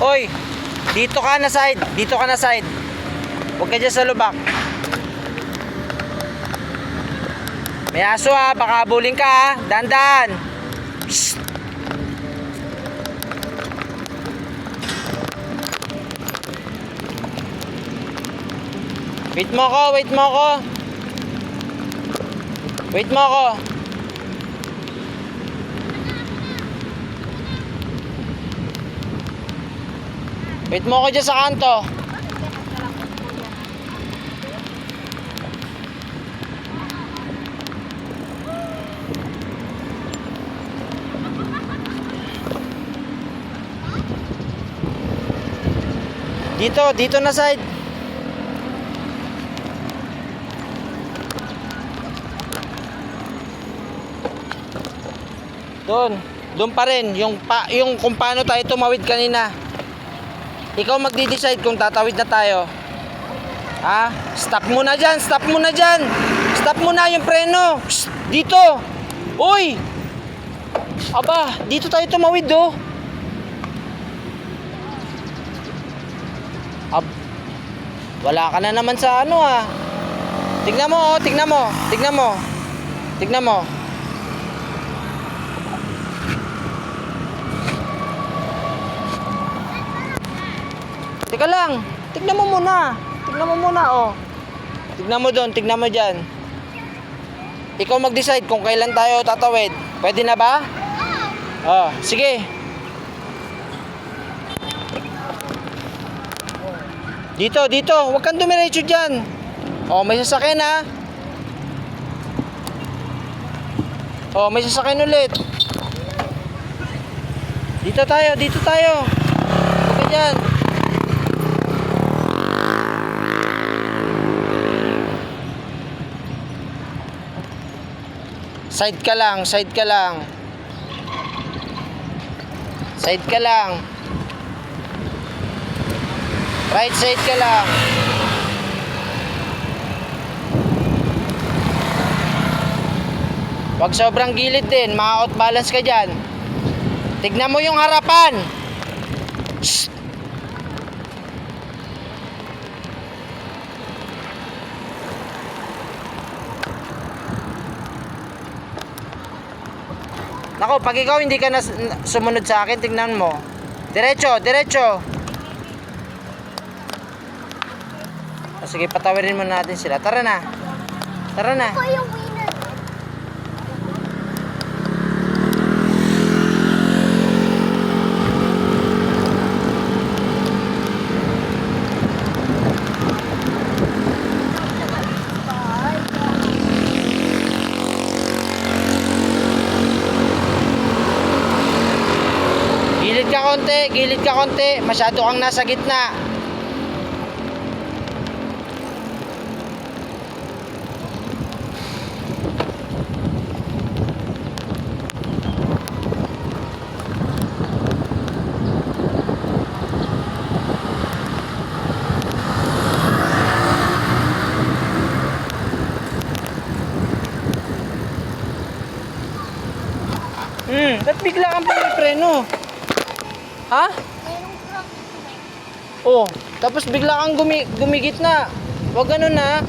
Oy, dito ka na side. Dito ka na side. Huwag ka dyan sa lubak. May aso ha, baka buling ka ha. Dandan. Shhh. Wait mo ko, wait mo ko. Wait mo ko. Wait mo ko dyan sa kanto. Dito na side. Doon pa rin yung kung paano tayo tumawid kanina. Ikaw magdi-decide kung tatawid na tayo. Ha? Stop muna diyan, stop muna diyan. Stop muna yung preno. Shh, dito. Uy. Aba, dito tayo tumawid do. Wala ka na naman sa ano ah. Tignan mo oh, tignan mo. Tignan mo. Tignan mo. Teka lang. Tignan mo muna. Tignan mo muna oh. Tignan mo doon, tignan mo diyan. Ikaw mag-decide kung kailan tayo tatawid. Pwede na ba? Oh, sige. Dito. Huwag kang dumiretso dyan. Oh, may sasakyan ha. Oh, may sasakyan ulit. Dito tayo. Huwag ka dyan. Side ka lang. Side ka lang. Right side ka lang. Huwag sobrang gilid din, ma-out balance ka dyan. Tignan mo yung harapan. Shhh. Nako, pag ikaw hindi ka na sumunod sa akin, tignan mo. Diretso. Sige, patawirin mo natin sila. Tara na. Ako yung winner. Gilid ka konti. Masyado kang nasa gitna. Ba't bigla kang preno? Ha? Oh, tapos bigla kang gumigit na. Huwag ganun na.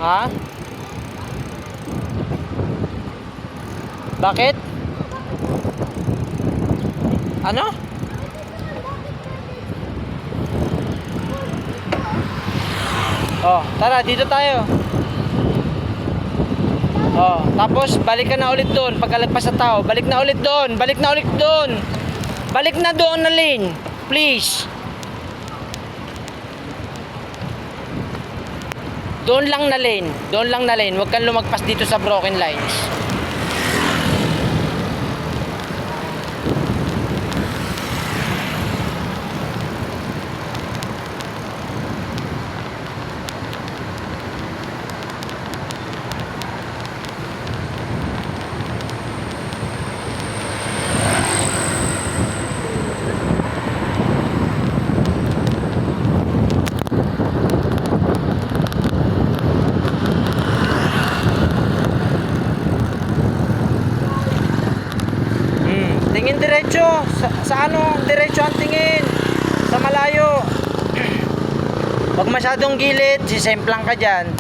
Ha? Bakit? Ano? Oh, tara, dito tayo. Oh, tapos balik ka na ulit doon pagkalagpas sa tao. Balik na ulit doon. Balik na ulit doon. Balik na doon na lane. Please. Doon lang na lane. Doon lang na lane. Huwag kang lumagpas dito sa broken lines. Tingin diretso. Sa ano? Diretso ang tingin. Sa malayo. Huwag masyadong gilid. Sisemplang ka dyan.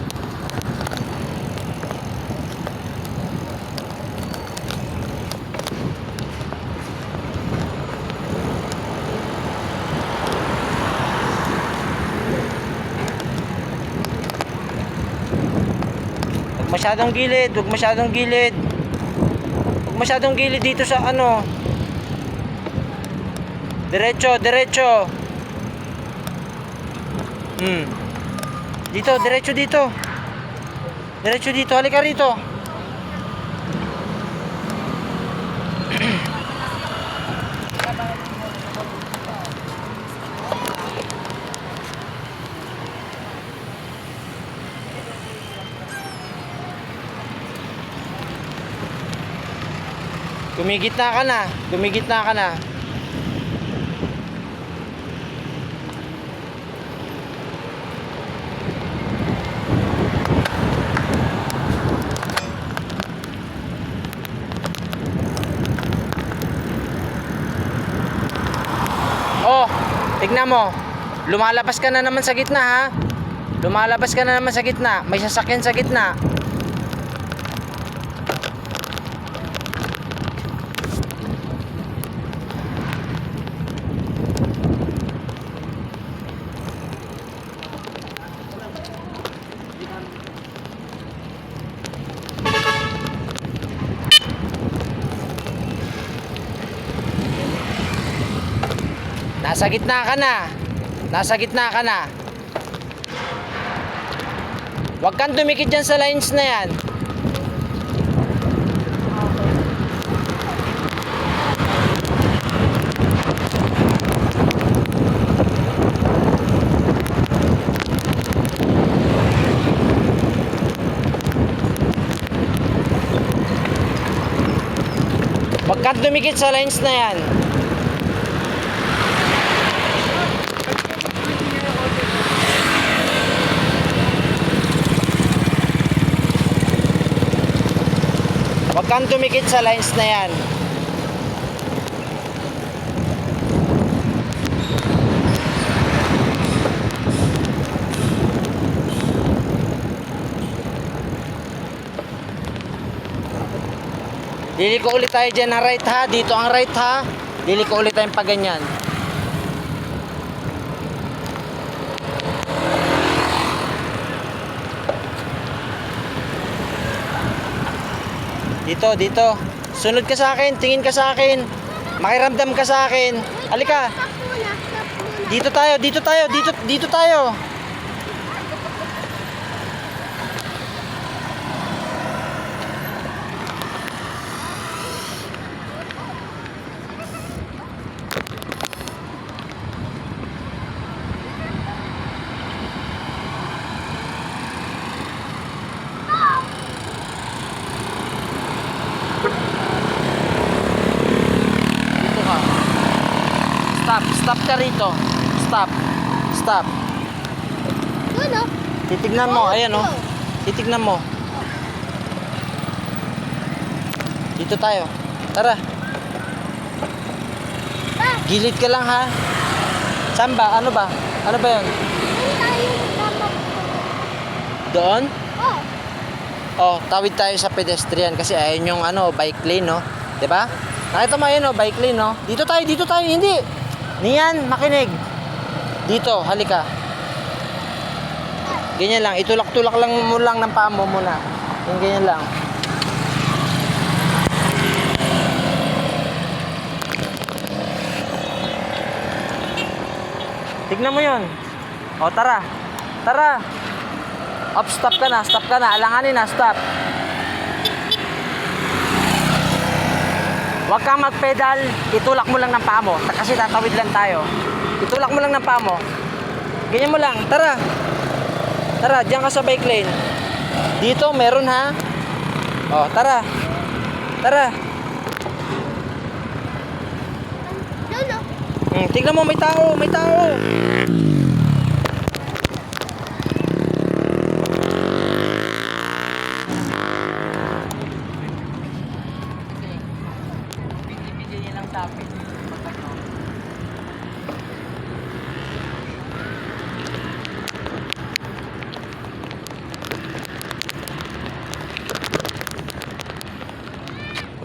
Huwag masyadong gilid. Huwag masyadong gilid. Huwag masyadong gilid dito sa ano. Diretso, diretso. Dito, diretso dito. Diretso dito, halika rito. Gumigitna ka na. Gumigitna ka na. Oh, tignan mo. Lumalabas ka na naman sa gitna, ha? Lumalabas ka na naman sa gitna. May sasakyan sa gitna. Nasa gitna ka na. Nasa gitna ka na. Huwag kang dumikit dyan sa lines na yan. Huwag kang dumikit sa lines na yan. Huwag kang tumikit sa lines na yan. Liliko ulit tayo dyan ng right, ha. Dito ang right, ha. Liliko ulit tayong pa ganyan. Dito, dito. Sunod ka sa akin, tingin ka sa akin. Makiramdam ka sa akin. Halika. Stop muna, stop muna. Dito tayo, dito tayo, dito tayo. Dito ka. Stop ka rito. Stop. Doon, oh. Titignan mo, ayan oh. Titignan mo. Dito tayo. Tara. Gilid ka lang, ha. Saan ba? Ano ba? Ano ba 'yon? Doon tayo dapat. Doon? Oh. Oh, tawid tayo sa pedestrian kasi ayun yung ano, bike lane, no? 'Di ba? Nakita mo yun, oh, bike lane, no? Dito tayo, hindi. Niyan, makinig. Dito, halika. Ganyan lang, itulak-tulak lang mo lang ng paa mo muna. Yung ganyan lang. Tignan mo yun. O, tara. Tara. Up, stop ka na. Alanganin na, stop. Huwag kang mag-pedal. Itulak mo lang ng paa mo. Kasi tatawid lang tayo. Itulak mo lang ng paa mo. Ganyan mo lang. Tara. Tara, diyan ka sa bike lane. Dito, meron ha. O, tara. Tara. Lolo. Tignan mo, may tao. Bigyan niya lang topic.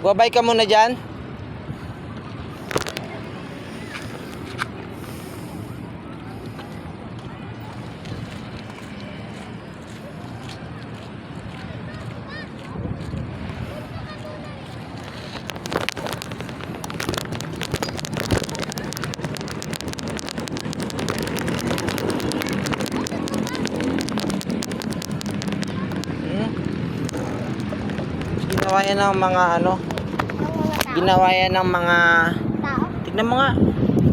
Magbabay ka muna dyan. Ginawa yan ng mga ano, ginawa yan ng mga, Tao? tignan mo nga.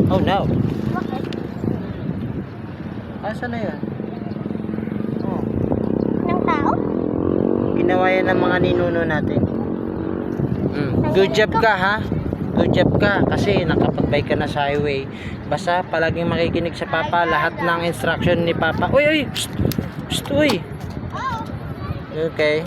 Oh no. Bakit? Asa na yan? Oh, Ng tao? ginawa yan ng mga ninuno natin. Good job ka ha. Good job ka kasi nakapag-bike ka na sa highway. Basta palaging makikinig sa Papa, lahat ng instruction ni Papa. Uy! Psst, uy! Oo. Okay.